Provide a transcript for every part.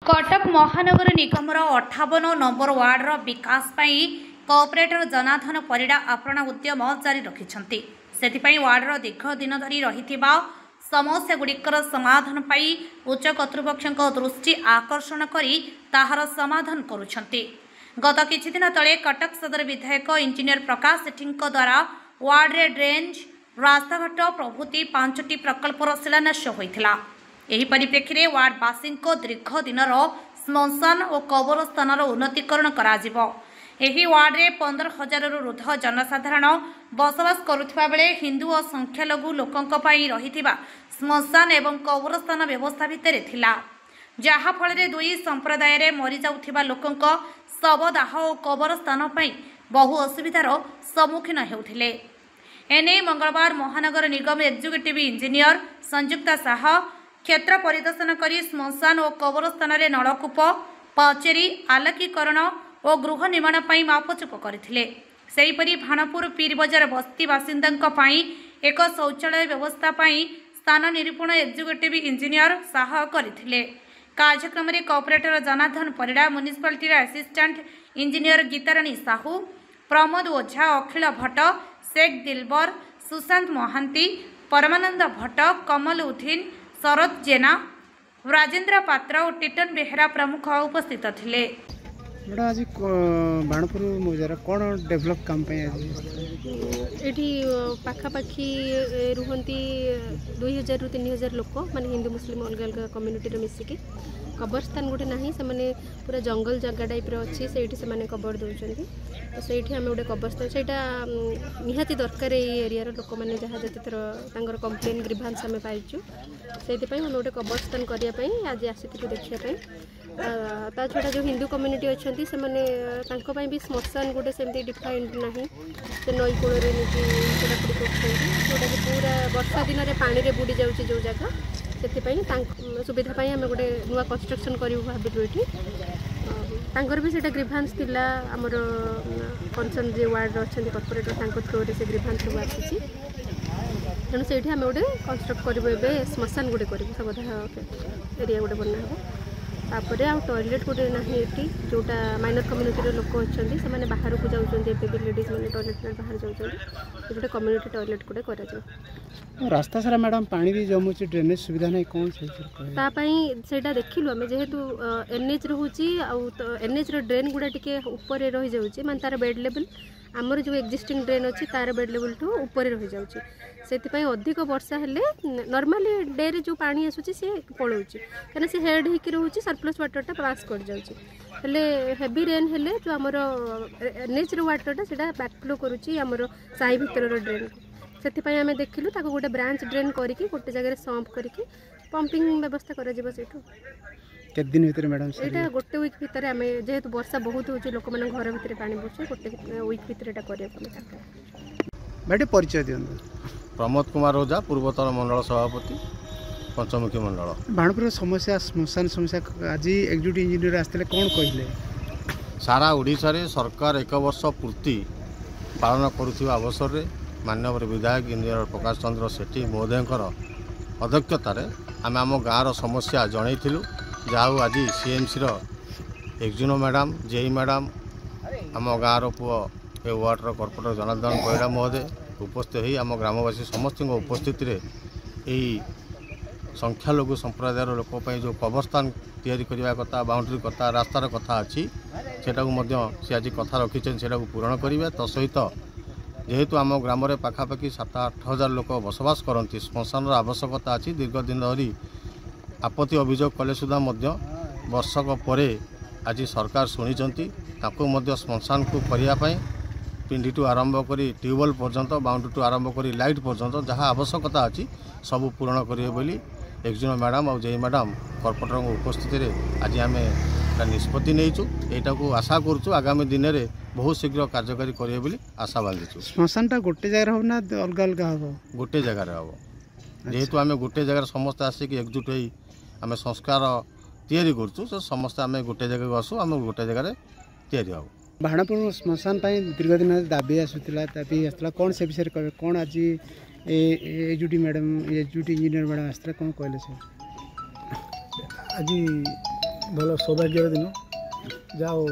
कटक महानगर निगमर 58 नंबर वार्डर विकास पाई कोऑपरेटर जनार्दन परिडा आपना उद्यम जारी रखिंट से वार्डर दीर्घ दिन धरी रही समस्यागुड़िकर समाधान पाई उच्च कर्तृपक्ष दृष्टि आकर्षण कर ताहार समाधान करुछंती। गत किछि दिन तले कटक सदर विधायक इंजीनियर प्रकाश सेठी द्वारा वार्डरे ड्रेनेज रास्ताघाट प्रभृति 5टी प्रकल्पर शिलान्यास होइथिला। एही परिप्रेक्षी वार्डवासी दीर्घ दिनर श्मशान और कबरस्थान उन्नतीकरण कराजिबो। एही वार्डरे 15,000 रु ऊर्ध्व जनसाधारण बसवास करुथिबा बेले हिंदू और संख्यालघु लोकंक पई रहिथिबा श्मशान एवं कबरस्थान व्यवस्था भितरे थिला, जहा फଳରେ दुई संप्रदाय रे मरि जाउथिबा लोकंक शवदाह और कबरस्थान पई बहु असुविधार सम्मुखीन हेउथिले। एने मंगलवार महानगर निगम एग्जीक्यूटिव इंजीनियर संयुक्ता साह क्षेत्र परिदर्शन करी श्मशान और कबरस्थान रे नलकूप पाचेरी आलोकीकरण और गृह निर्माण पई मापचुप करथिले। सेहीपरि भाणपुर पीर बजार बस्ती बासिंदा एक शौचालय व्यवस्था पई स्थान निरूपण एग्जीक्यूटिव इंजीनियर साह करथिले। कार्यक्रम में corporator Janardan Parida, municipality assistant engineer Gitarani Sahu, Pramod Ojha, Akhil Bhatt, Sheikh Dilbar, Sushant Mahanty, Parmanand Bhatt, Kamal Uddin, Sharad Jena, Rajendra Patra और टिटन बेहरा प्रमुख उपस्थित थिले। आज बाणपुर मोजार कौन डेभलप काम एठी पाखापाखी रुहंती 2000 रु 3000 लोक माने हिंदू मुस्लिम अलग अलग कम्युनिटी रे मिसिकी कबरस्थान गोटे नाही से माने पूरा जंगल जगह टाइप रे अछि सेठी से माने कबर दउचंती। तो सेठी हम गोटे कबरस्थान सेटा निहाती दरकार ए एरिया रो लोक माने जहा जति थर तांगर कंप्लेन ग्रीवांस हम पाइछु सेति पई हम गोटे कबरस्थान करिया पई आज आसीथिलु देखिया पई। ता छड़ा जो हिंदू कम्युनिटी अच्छा से भी श्मशान गोटे सेमती डिफाइंड ना से नई कूल पढ़ापढ़ी करोटा कि पूरा वर्षा दिन में पानी रे बुड़ी जाऊँच जो जगह से सुविधापी आम गोटे नुआ कंस्ट्रक्शन करूँ भाविलु ये तांकर भी सेटा ग्रीभांस थिला आमर कंसर्न जे वार्ड अच्छा कॉर्पोरेटर थ्रू से ग्रीभांस सब आसी तेणु से आम गोटे कंस्ट्रक्ट करूँ श्मशान गोटे करूँ सबधा एरिया गोटे बना तापर आ टॉयलेट गोटे ना जोटा माइनर कम्युनिटी लोक अच्छा से बाहर को जाऊँच लेडीज मैंने टॉयलेट बाहर जाऊँच गोटे कम्युनिटी टॉयलेट गोटे कर रास्ता सारा मैडम पानी भी जमुची ड्रेनेज सुविधा नहीं कौन से देखिलु आम जेहेतु एनएच रोचे एनएच ड्रेन गुड़ा टी ऊपर रही जाऊँगी माने तार बेड लेवल आमर जो एक्जिस्टिंग ड्रेन अच्छी तार बेड लेवल ठू ऊपर रही जाऊँगी से अधिक वर्षा हेले नॉर्मली डे रे जो पानी आसूची सी पलाऊँच कहीं से हेड होकर रोचे सरप्लस वाटरटा पास कर जाऊँगी हेले हेवी रेन हेले जो आमर एनएच वाटरटा से बैकफ्लो करुच्ची आमर साई भितर ड्रेन से आम देखिलु ताको गोटे ब्रांच ड्रेन करके गोटे जगह सम्प करके पंपिंग व्यवस्था कर केत दिन भीतर मैडम एटा गोटे वीक भीतर आम जेहेतु वर्षा बहुत होची लोक माने घर भीतर पानी बसु गोटे वीक भीतर एटा करिया बैठे परिचय दियन। प्रमोद कुमार ओझा, पूर्वतन मंडल सभापति, पंचमुखी मंडल। बाणपुर समस्या श्मशान समस्या आज एग्जीक्यूटिव इंजीनियर आसते कौन कहले सारा ओडिशा रे सरकार 1 वर्ष पूर्ति पालन करुवा अवसर रे माननीय विधायक इंजीनियर प्रकाश चंद्र सेठी महोदयंकर अध्यक्षतार आम आम गाँव समस्या जनईलु जहाँ आज सीएमसी एक्जुनो मैडम जेई मैडम आम गाँव पुओ ए वार्डर कॉर्पोरेटर जनार्दन परिडा महोदय उपस्थित हो आम ग्रामवासी समस्त उपस्थित संख्यालघु संप्रदाय लोक जो कबरस्थान तैयारी करने कथा बाउंड्री कथा रास्तार कथा अच्छी से आज कथा रखी से पूरण करेंगे। तो सहित जेहेतु आम ग्राम में पाखापाखि 7-8 हजार लोक बसवास करती श्मशान आवश्यकता अच्छी दीर्घ दिन धरी आपत्ति अभियोग कले सुधा वर्षक पर आज सरकार शुणी श्मशान को करने पिंडी टू आरंभ कर ट्यूबवेल पर्यंत बाउंड्री टू आरंभ कर लाइट पर्यंत जहाँ आवश्यकता अच्छी सब पूरण करेंगे बोली एक्जुनो मैडम और जेई मैडम कॉर्पोरेटर उपस्थित आज आम निष्पत्ति नहीं को आशा करूँ आगामी दिन में बहुत शीघ्र कार्यकारी करेंगे बोली आशा बांधीचु। श्मशान गोटे जगह हो ना अलग अलग हम गोटे जगार हम जेहेतु आम गोटे जगार समस्त आसिक एकजुट हो आम संस्कार तैयारी करूँ समस्त आम गोटे जगह आसू आम गोटे जगार तैयारी हम। बाणपुर श्मशान दीर्घ दिन दाबी आसूला कौन से विषय कहे कौन आज executive madam executive engineer madam आसला कौन कहले से आज भल सौभाग्यर दिन जाओ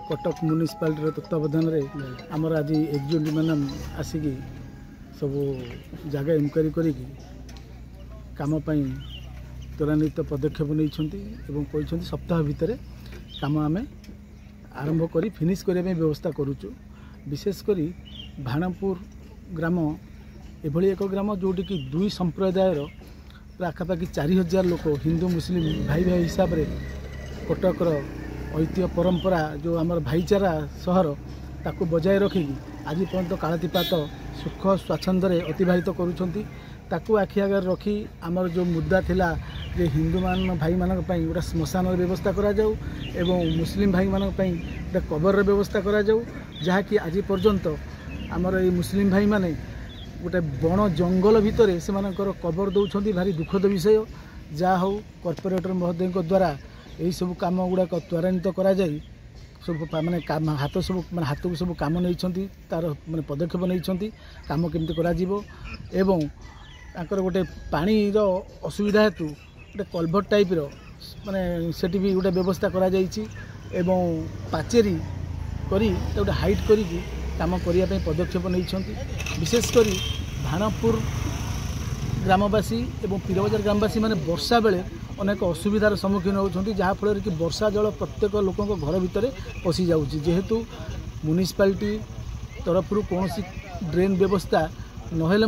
कटक म्युनिसिपालिटी तत्वावधान में आमर आज एग्जीक्यूटिव मैडम आसिक सब जगह इनक्वारी करी काम त्वरान्वित पदक्षेप नहीं सप्ताह भितर काम आम आरंभ करी फिनिश करने व्यवस्था करुचु। विशेषकर भाणपुर ग्राम एभली एक ग्राम जोटी कि दुई संप्रदायर आखापाखि 4000 लोक हिंदू मुस्लिम भाई भाई हिसाब से कटकर ऐतिह्य परंपरा जो आमर भाईचारा सहर ताकू बजाय रखिकी आज पर्यंत कालातीपात सुख स्वाच्छंद्य अतिबाहित करुँच ताकू आखि आगे रखी आमर जो मुद्दा थिला जे हिंदू मान भाई मान गोटे श्मशान व्यवस्था करा जाऊ एवं मुस्लिम भाई मान गोटे कबर व्यवस्था करा जाऊ जहाँकि आज पर्यंत आमर ये मुस्लिम भाई माने गोटे बण जंगल भितर से कबर दौरान भारी दुखद विषय जहाँ हो कॉर्पोरेटर महोदय द्वारा यही सब कम गुड़ाक त्वरान्वित करा जाई सब माने हाथ सब माने हाथ को सब कम नहीं तार माने पदक्षेप नहीं कम केमती करा जीवो एवं आकर गोटे पानी असुविधा हेतु गोटे कलभट टाइप माने सेठी भी गोटे व्यवस्था करा जाइछि एवं पाचेरी करी गोटे हाइट करी काम करने पदक्षेप नहीं विशेषकर भाणपुर ग्रामवासी एवं पीरबजार ग्रामवासी माने वर्षा बेले अनेक असुविधार सम्मुखीन होती जहाँफल कि वर्षा जल प्रत्येक लोकों घर भितर पशि जाऊँगी जेहेतु म्युनिसिपालिटी तरफ कौन ड्रेन व्यवस्था नहेले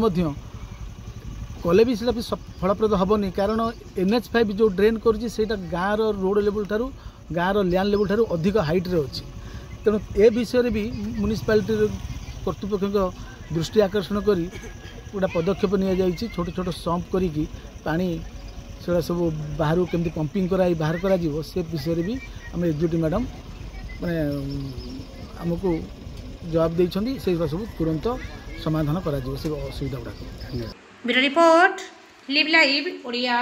कले भी सीटा फलप्रद हेनी कारण NH5 जो ड्रेन करा गाँव रोड लेवल ठारू गाँव लैंड लेवल ठारू अधिक हाइट रे अच्छी तेणु ए विषय भी म्युनिसिपालिटी कर्तृपक्ष दृष्टि आकर्षण कर गोटा पदक्षेप नि छोट छोट सम्प करी पानी से सब बाहर केमती पंपिंग कराई बाहर करा से विषय भी आम एग्जीक्यूटिव मैडम माने आमको जवाब देइछंदी से सब तुरंत समाधान करा से असुविधा गुड़ाक। Bureau report live live Odia.